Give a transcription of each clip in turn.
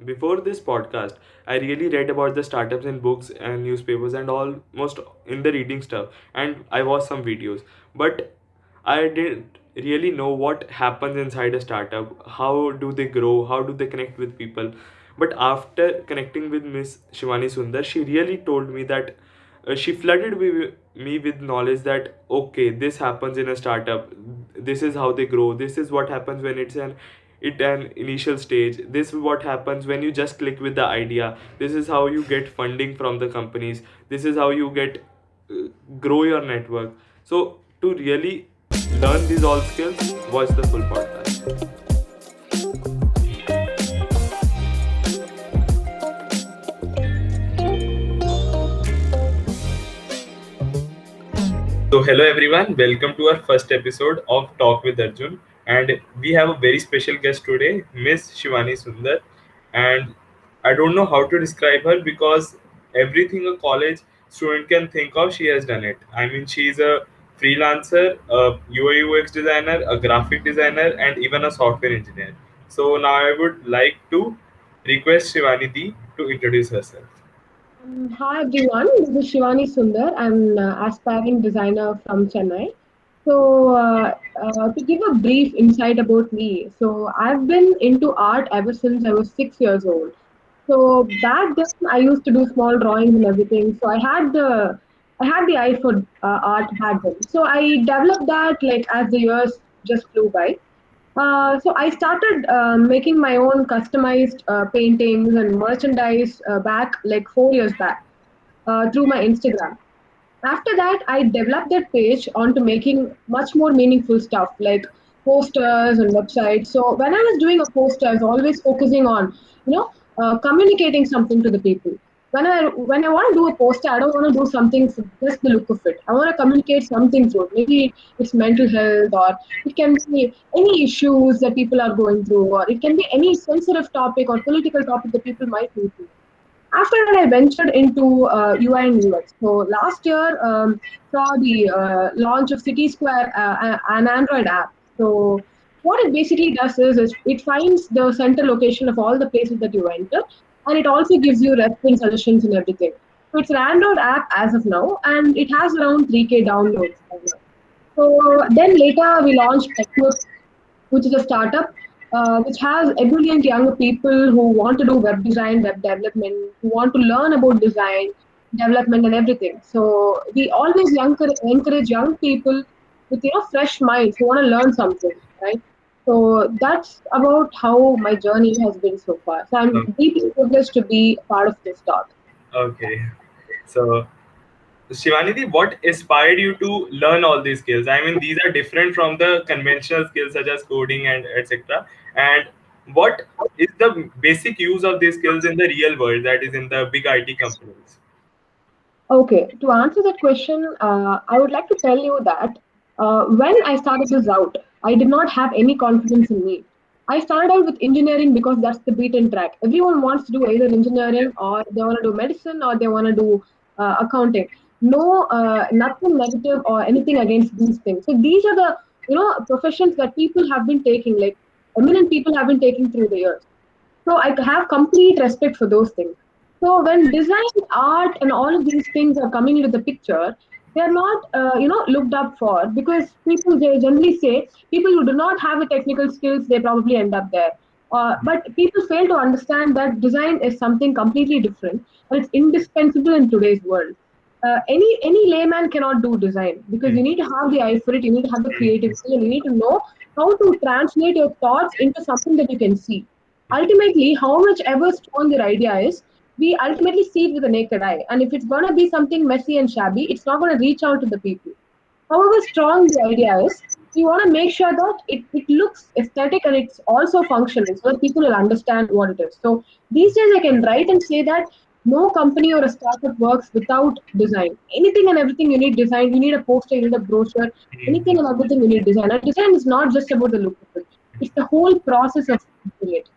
before this podcast, I really read about the startups in books and newspapers and almost in the reading stuff, and I watched some videos, but I didn't really know what happens inside a startup. How do they grow? How do they connect with people? But after connecting with Miss Shivani Sundar, she really told me that she flooded me with knowledge that okay, this happens in a startup. This is how they grow. This is what happens when it's an initial stage. This is what happens when you just click with the idea. This is how you get funding from the companies. This is how you get uh, grow your network. So to really learn these all skills, watch the full podcast. So, hello everyone, welcome to our first episode of Talk with Arjun. And we have a very special guest today, Miss Shivani Sundar. And I don't know how to describe her because everything a college student can think of, she has done it. I mean, she's a freelancer, a UI UX designer, a graphic designer, and even a software engineer. So, now I would like to request Shivani Di to introduce herself. Hi everyone, this is Shivani Sundar. I'm an aspiring designer from Chennai. To give a brief insight about me, so I've been into art ever since I was 6 years old. So back then, I used to do small drawings and everything. So I had the eye for art back then. So I developed that like as the years just flew by. So I started making my own customized paintings and merchandise back like 4 years back through my Instagram. After that, I developed that page onto making much more meaningful stuff like posters and websites. So when I was doing a poster, I was always focusing on, communicating something to the people. When I want to do a poster, I don't want to do something for just the look of it. I want to communicate something through it. Maybe it's mental health, or it can be any issues that people are going through, or it can be any sensitive topic or political topic that people might need to. After that, I ventured into UI and UX. So last year saw the launch of City Square, an Android app. So what it basically does is it finds the center location of all the places that you enter, and it also gives you restaurant suggestions and everything. So it's an Android app as of now, and it has around 3K downloads by now. So then later we launched Techno, which is a startup which has brilliant young people who want to do web design, web development, who want to learn about design, development, and everything. So we always encourage young people with fresh minds who want to learn something, right? So that's about how my journey has been so far. So I'm deeply privileged to be part of this talk. Okay. So, Shivanidhi, what inspired you to learn all these skills? I mean, these are different from the conventional skills such as coding and etc. And what is the basic use of these skills in the real world, that is in the big IT companies? Okay, to answer that question, I would like to tell you that when I started this out, I did not have any confidence in me. I started out with engineering because that's the beaten track. Everyone wants to do either engineering or they want to do medicine or they want to do accounting. No, nothing negative or anything against these things. So these are the professions that people have been taking, like eminent people have been taking through the years. So I have complete respect for those things. So when design, art, and all of these things are coming into the picture, they are not, looked up for because people they generally say people who do not have the technical skills they probably end up there. But people fail to understand that design is something completely different and it's indispensable in today's world. Any layman cannot do design because Hmm. you need to have the eye for it, you need to have the creativity, and you need to know how to translate your thoughts into something that you can see. Ultimately, how much ever strong your idea is, we ultimately see it with the naked eye. And if it's going to be something messy and shabby, it's not going to reach out to the people. However strong the idea is, we want to make sure that it looks aesthetic and it's also functional so that people will understand what it is. So these days I can write and say that no company or a startup works without design. Anything and everything you need design. You need a poster, you need a brochure, anything and everything you need design. And design is not just about the look of it. It's the whole process of doing it.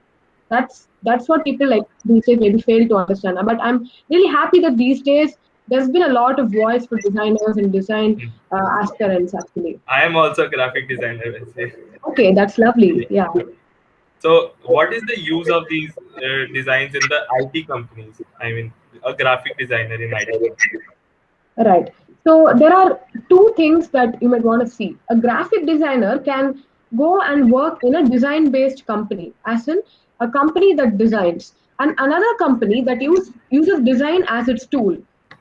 That's what people like these days maybe fail to understand. But I'm really happy that these days there's been a lot of voice for designers and design aspirants actually. I am also a graphic designer, let's say. Okay, that's lovely. Yeah. So, what is the use of these designs in the IT companies? I mean, a graphic designer in IT company. Right. So there are two things that you might want to see. A graphic designer can go and work in a design-based company, as in a company that designs, and another company that uses design as its tool.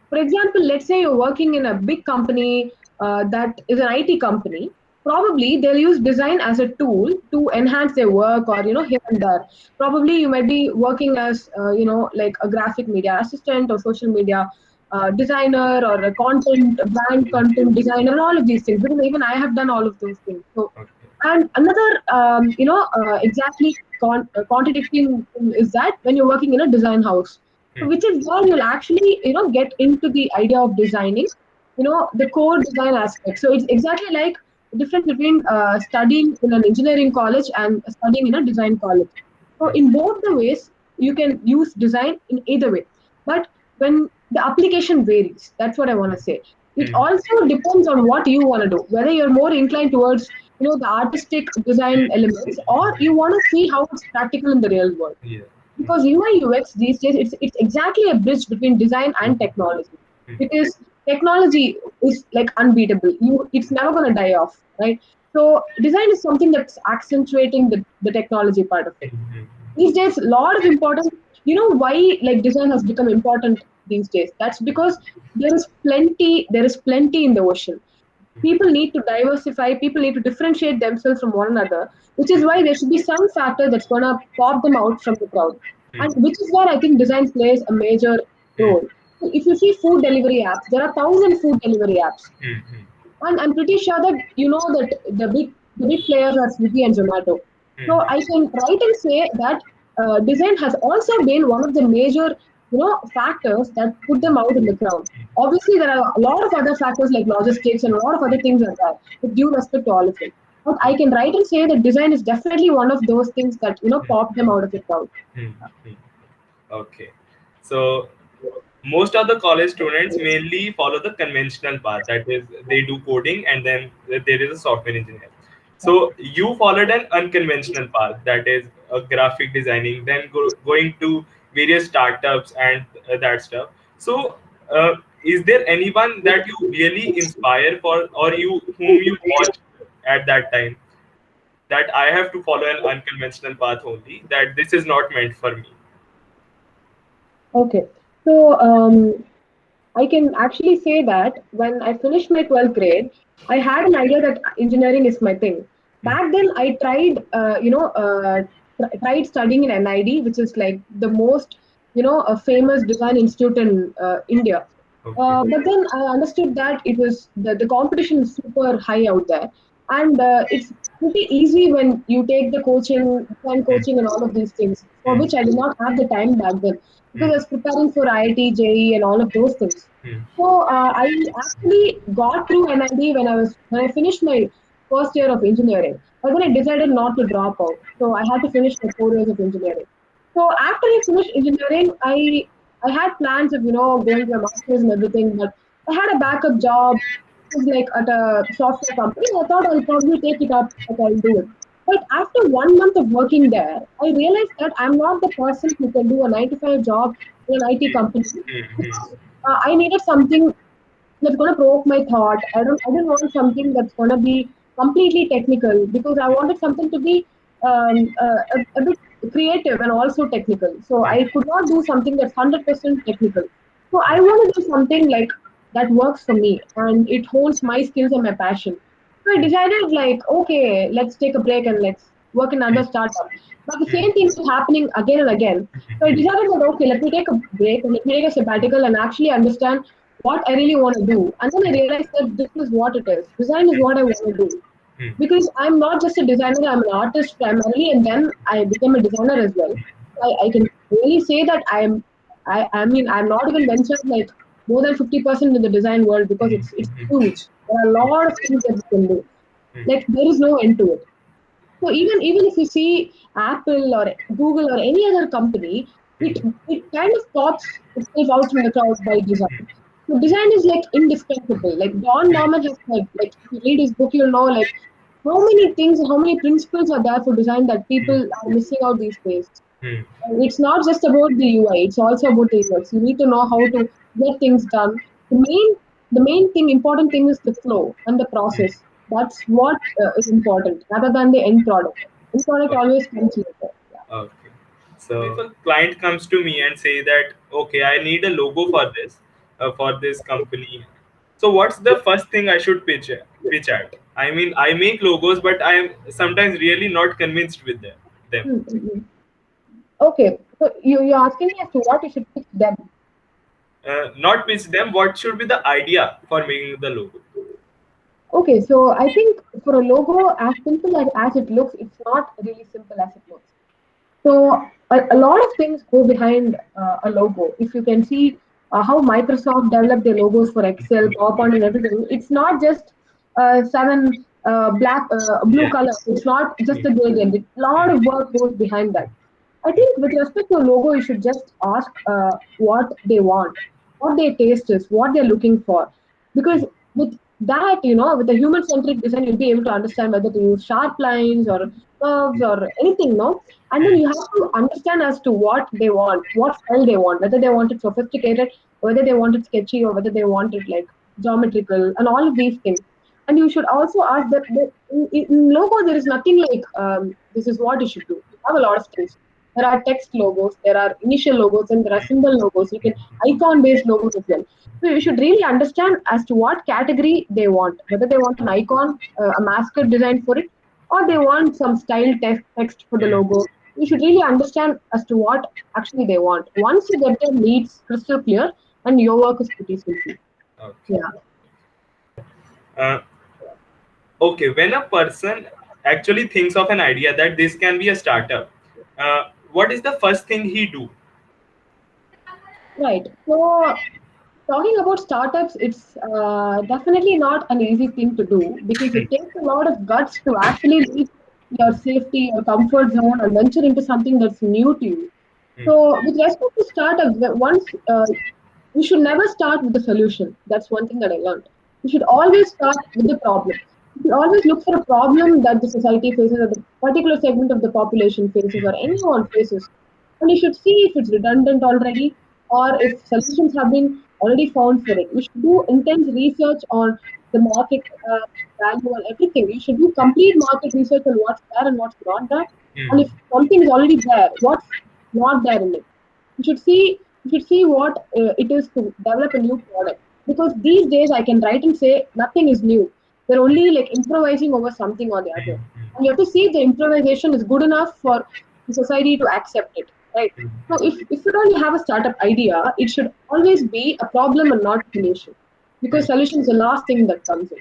For example, let's say you're working in a big company that is an IT company. Probably they'll use design as a tool to enhance their work, or here and there. Probably you might be working as like a graphic media assistant or social media designer, or a content brand content designer, and all of these things, because even I have done all of those things. So, Okay. and another exactly contradicting thing is that when you're working in a design house, so Hmm. which is where you'll actually get into the idea of designing, the core design aspect. So it's exactly like the difference between studying in an engineering college and studying in a design college. So Hmm. in both the ways, you can use design in either way. But when the application varies, that's what I want to say. It Hmm. also depends on what you want to do, whether you're more inclined towards the artistic design elements, or you want to see how it's practical in the real world. Yeah. Hmm. Because UI UX these days, it's exactly a bridge between design and Hmm. technology. Hmm. Because technology is like unbeatable. It's never going to die off, right? So design is something that's accentuating the technology part of it. Hmm. Hmm. These days, a lot of important. Why like design has become important these days? That's because there is plenty in the ocean. People need to diversify, people need to differentiate themselves from one another, which is why there should be some factor that's going to pop them out from the crowd, Hmm. and which is where I think design plays a major Hmm. role. So if you see food delivery apps, there are thousand food delivery apps, Hmm. Hmm. and I'm pretty sure that that the big players are Swiggy and Zomato. So Hmm. I can write and say that design has also been one of the major factors that put them out in the crowd. Obviously, there are a lot of other factors like logistics and a lot of other things are there. With due respect to all of it, but I can write and say that design is definitely one of those things that pop them out of the crowd. Hmm. Hmm. Okay. So most of the college students mainly follow the conventional path, that is they do coding and then there is a software engineer. So you followed an unconventional path, that is graphic designing, then going to various startups and that stuff. So is there anyone that you really inspire for, or you whom you watch at that time, that I have to follow an unconventional path only, that this is not meant for me? Okay, so I can actually say that when I finished my 12th grade, I had an idea that engineering is my thing. Hmm. Back then, I tried studying in NID, which is like the most, a famous design institute in India. Okay. But then I understood that the competition is super high out there, and it's pretty easy when you take the coaching, design Hmm. coaching, and all of these things, for Hmm. which I did not have the time back then, because Hmm. I was preparing for IIT, JEE, and all of those things. Hmm. So I actually got through NID when I finished my first year of engineering. But then I decided not to drop out, so I had to finish my 4 years of engineering. So after I finished engineering, I had plans of going to a master's and everything, but I had a backup job. It was like at a software company. I thought I'll probably take it up, like I'll do it. But after 1 month of working there, I realized that I'm not the person who can do a 9 to 5 job in an IT company, Hmm. because I needed something that's going to provoke my thought. I don't want something that's going to be completely technical, because I wanted something to be a bit creative and also technical. So Hmm. I could not do something that's 100% technical. So I Hmm. want to do something like that works for me and it holds my skills and my passion. So I Hmm. decided like, okay, let's take a break and let's work in another startup. But the Hmm. same thing was happening again and again. So I decided that okay, let me take a break and let me take a sabbatical and actually understand what I really want to do. And then I realized that this is what it is. Design is what I want to do. Hmm. Because I'm not just a designer, I'm an artist primarily, and then I became a designer as well. I can really say that I mean, I'm not even ventured like more than 50% in the design world, because it's huge. There are a lot of things that you can do. Hmm. Like there is no end to it. So even if you see Apple or Google or any other company, Hmm. it kind of pops itself out from the crowd by design. So design is like indispensable. Like Don Norman has said, like if you read his book, you'll know like how many things, how many principles are there for design that people are missing out these days. Hmm. And it's not just about the UI; it's also about the UX. You need to know how to get things done. The main thing, important thing is the flow and the process. That's what is important, rather than the end product. End product Okay. always comes later. Yeah. Okay. So if a client comes to me and say that, okay, I need a logo for this company. So what's the first thing I should pitch at? I mean, I make logos, but I am sometimes really not convinced with them. Mm-hmm. Okay, so you're asking me as to what you should pick them. Not pitch them. What should be the idea for making the logo? Okay, so I think for a logo, as simple as it looks, it's not really simple as it looks. So a lot of things go behind a logo. If you can see how Microsoft developed their logos for Excel, PowerPoint, and everything, it's not just seven blue Yeah. colors. It's not just Hmm. a gradient. A lot of work goes behind that. I think with respect to a logo, you should just ask what they want, what their taste is, what they're looking for. Because with that, with the human centric design, you'll be able to understand whether to use sharp lines or curves or anything, no? And then you have to understand as to what they want, what style they want, whether they want it sophisticated, whether they want it sketchy, or whether they want it like geometrical, and all of these things. And you should also ask that in logo, there is nothing like this is what you should do. You have a lot of things. There are text logos, there are initial logos, and there are symbol logos. You can icon based logos as well. So you should really understand as to what category they want, whether they want an icon, a mascot design for it, or they want some style text for the logo. You should really understand as to what actually they want. Once you get their needs crystal clear, and your work is pretty simple. Okay. Yeah. Uh, okay. When a person actually thinks of an idea that this can be a startup, what is the first thing he do? Right. So talking about startups, it's definitely not an easy thing to do because it takes a lot of guts to actually leave your safety, your comfort zone, and venture into something that's new to you. Hmm. So, with respect to startups, once you should never start with the solution. That's one thing that I learned. You should always start with the problem. You should always look for a problem that the society faces, or the particular segment of the population faces, or anyone faces. And you should see if it's redundant already, or if solutions have been already found for it. You should do intense research on the market value and everything. You should do complete market research on what's there and what's not there. And if something is already there, what's not there in it. You should see what it is to develop a new product, because these days I can write and say nothing is new. They're only like improvising over something or the other, and you have to see if the improvisation is good enough for the society to accept it, right? So if you don't have a startup idea, it should always be a problem and not a solution, because solution is the last thing that comes in.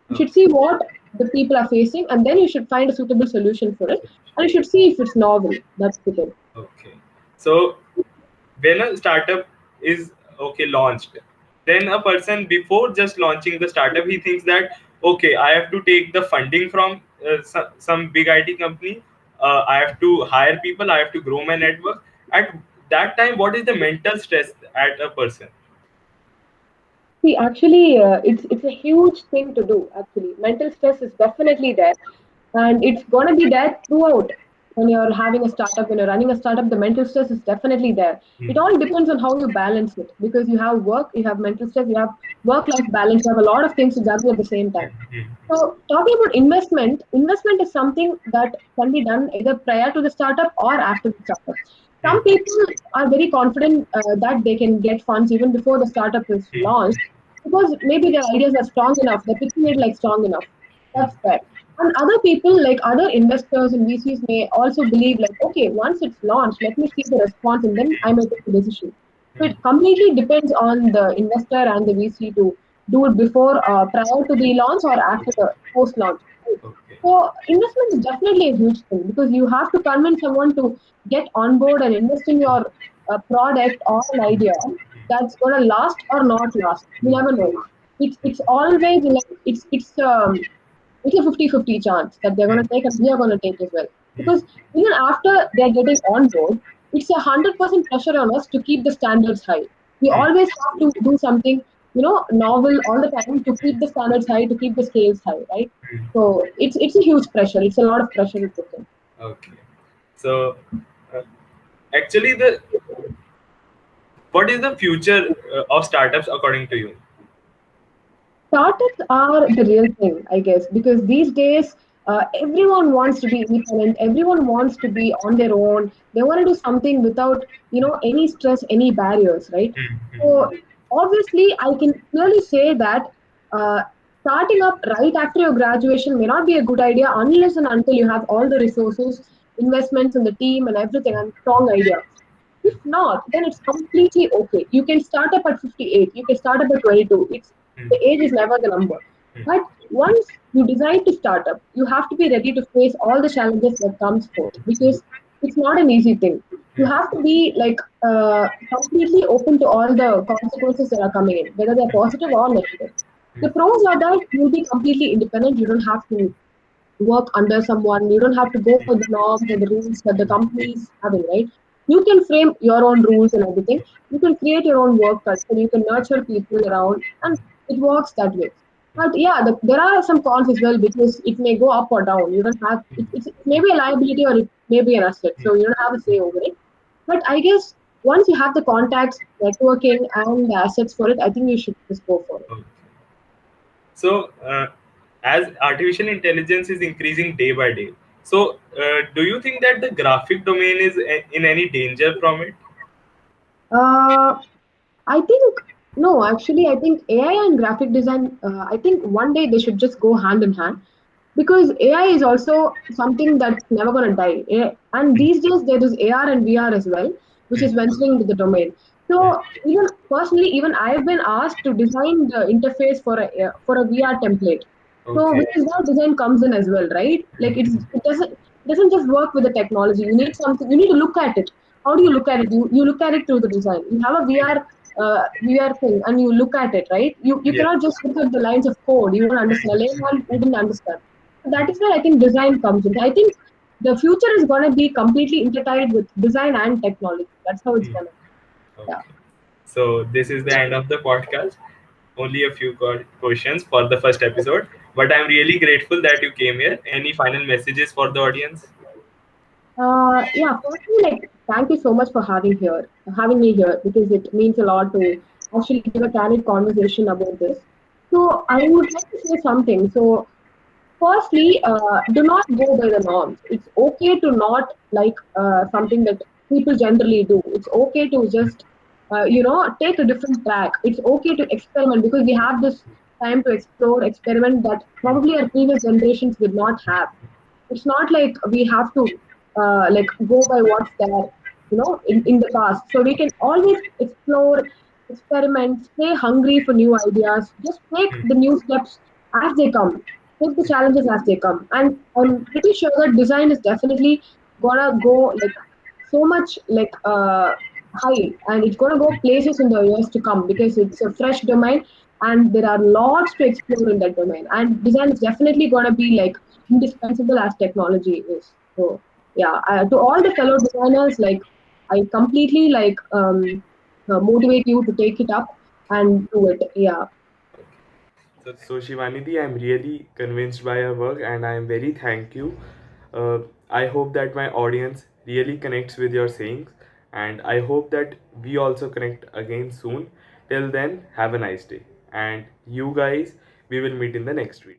You should see what the people are facing, and then you should find a suitable solution for it, and you should see if it's novel. That's the thing. Okay. So when a startup is okay launched, then a person before just launching the startup, he thinks that okay, I have to take the funding from some big IT company. I have to hire people. I have to grow my network. At that time, what is the mental stress at a person? See, actually, it's a huge thing to do. Actually, mental stress is definitely there, and it's gonna be there throughout. When you're having a startup, when you're running a startup, the mental stress is definitely there. It all depends on how you balance it, because you have work, you have mental stress, you have work-life balance, you have a lot of things to juggle at the same time. So, talking about investment, investment is something that can be done either prior to the startup or after the startup. Some people are very confident that they can get funds even before the startup is launched, because maybe their ideas are strong enough, they're pitching it like strong enough. That's fair. And other people, like other investors and VCs, may also believe, like, okay, once it's launched, let me see the response and then I may take a decision. So it completely depends on the investor and the VC to do it before, prior to the launch or after the post launch. Okay. So investment is definitely a huge thing, because you have to convince someone to get on board and invest in your product or an idea that's going to last or not last. You never know. It's always like it's a 50-50 chance that they're going to take and we are going to take as well. Because even after they're getting on board, it's 100% pressure on us to keep the standards high. We always have to do something novel all the time to keep the standards high, to keep the scales high, right? So it's a huge pressure. It's a lot of pressure to put in. Okay. So, uh, actually, the what is the future of startups according to you? Startups are the real thing, I guess, because these days everyone wants to be independent. Everyone wants to be on their own. They want to do something without, any stress, any barriers, right? Hmm, hmm, So obviously, I can clearly say that uh, starting up right after your graduation may not be a good idea unless and until you have all the resources, investments in the team, and everything, and strong idea. If not, then it's completely okay. You can start up at 58. You can start up at 22. hmm, The age is never the number. hmm, But once you decide to start up, you have to be ready to face all the challenges that comes forth because it's not an easy thing. You hmm, have to be like completely open to all the consequences that are coming in, whether they're positive or negative. hmm, The pros are that you'll be completely independent. You don't have to work under someone. You don't have to go for the norms or the rules that the company is having, right? You can frame your own rules and everything. You can create your own work culture. You can nurture people around, and it works that way. But yeah, there are some cons as well because it may go up or down. You don't have it may be a liability or it may be an asset, hmm, so you don't have a say over it. But I guess once you have the contacts, networking, and the assets for it, I think you should just go for it. hmm. So, as artificial intelligence is increasing day by day, so do you think that the graphic domain is in any danger from it? Uh, I think no, actually, I think AI and graphic design. I think one day they should just go hand in hand because AI is also something that's never going to die. And these days there is AR and VR as well, which is Hmm, venturing into the domain. hmm. So even personally, even I've been asked to design the interface for a VR template. So Okay. which is where design comes in as well, right? Like it doesn't just work with the technology. You need something. You need to look at it. How do you look at it? You look at it through the design. You have a VR thing, and you look at it, right? You Yes. cannot just look at the lines of code. You won't understand. A layman wouldn't understand. So that is where I think design comes in. I think the future is going to be completely intertwined with design and technology. That's how it's Hmm. going to. Yeah. Okay. So this is the end of the podcast. Only a few questions for the first episode, but I'm really grateful that you came here. Any final messages for the audience? Yeah. Firstly, like, thank you so much for having me here, because it means a lot to actually give a candid conversation about this. So I would like to say something. So firstly, do not go by the norms. It's okay to not like something that people generally do. It's okay to just, take a different track. It's okay to experiment because we have this time to explore, experiment that probably our previous generations did not have. It's not like we have to like go by what's there, in the past. So we can always explore, experiment, stay hungry for new ideas, just take Hmm. the new steps as they come, take the challenges as they come. And I'm pretty sure that design is definitely gonna go like so much like high, and it's gonna go places in the years to come because it's a fresh domain and there are lots to explore in that domain. And design is definitely gonna be like indispensable as technology is. So yeah, to all the fellow designers, like I completely like motivate you to take it up and do it. Yeah. So Shivanidhi, I'm really convinced by your work, and I am very thank you. I hope that my audience really connects with your sayings, and I hope that we also connect again soon. Till then, have a nice day, and you guys, we will meet in the next video.